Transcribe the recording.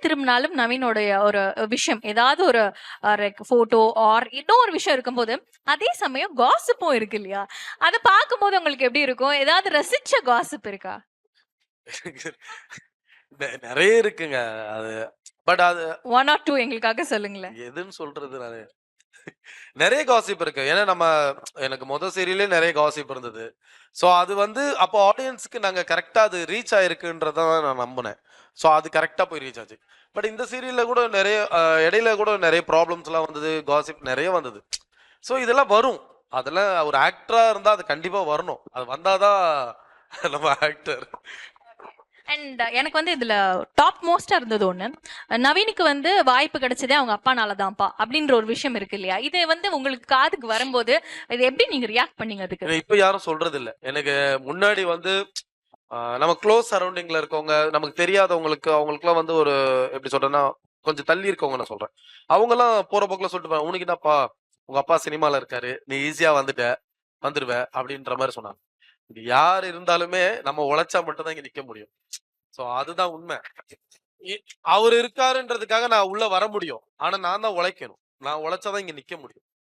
திரும்பினாலும் நவீனோடைய ஒரு விஷயம் ஏதாவது ஒரு போட்டோ ஆர் இன்னும் ஒரு விஷயம் இருக்கும்போது அதே சமயம் காசிப்பும் இருக்கு இல்லையா? அத பார்க்கும்போது உங்களுக்கு எப்படி இருக்கும்? ஏதாவது ரசிச்ச காசிப் இருக்கா? நெறைய இருக்குங்க. அது பட் அது 1 ஆர் 2 எங்களுக்காக சொல்லுங்களேன். எதுன்னு சொல்றது நானு? நெறைய காசிப் இருக்கு. ஏன்னா எனக்கு சீரியல்லே நெறைய காசிப் இருந்தது. ஸோ அது வந்து அப்போ ஆடியன்ஸ்க்கு நாங்க கரெக்ட்டா அது ரீச் ஆயிருக்குன்றத நான் நம்புனேன். ஸோ அது கரெக்ட்டா போய் ரீச் ஆச்சு. பட் இந்த சீரியல்ல கூட நெறைய இடையில கூட நெறைய ப்ராப்ளம்ஸ்லாம் வந்தது. காசிப் நெறைய வந்தது. ஸோ இதெல்லாம் வரும். அதெல்லாம் ஒரு ஆக்டரா இருந்தா அது கண்டிப்பா வரணும். அது வந்தா தான் நம்ம ஆக்டர். அண்ட் எனக்கு வந்து இதுல டாப் மோஸ்டா இருந்தது ஒண்ணு. நவீனுக்கு வந்து வாய்ப்பு கிடைச்சதே அவங்க அப்பானால தான்ப்பா அப்படின்ற ஒரு விஷயம் இருக்கு இல்லையா? இது வந்து உங்களுக்கு காதுக்கு வரும்போது இது எப்படி நீங்க ரியாக்ட் பண்ணீங்க அதுக்கு? இப்ப யாரும் சொல்றது இல்ல. எனக்கு முன்னாடி வந்து நம்ம க்ளோஸ் சரவுண்டிங்ல இருக்கவங்க, நமக்கு தெரியாதவங்களுக்கு அவங்களுக்குலாம் வந்து ஒரு எப்படி சொல்றேன்னா, கொஞ்சம் தள்ளி இருக்கவங்க நான் சொல்றேன். அவங்கலாம் போற போக்குல சொல்லிட்டு போறாங்க. "உனக்கு என்னப்பா? உங்க அப்பா சினிமால இருக்காரு. நீ ஈஸியா வந்துருவ" அப்படின்ற மாரி சொன்னாங்க. இது யார் இருந்தாலுமே நம்ம உழைச்சா மட்டும் தான் இங்க நிக்க முடியும். சோ அதுதான் உண்மை. இ அவரு இருக்காருன்றதுக்காக நான் உள்ள வர முடியும். ஆனா நான் தான் உழைக்கணும். நான் உழைச்சா தான் இங்க நிக்க முடியும்.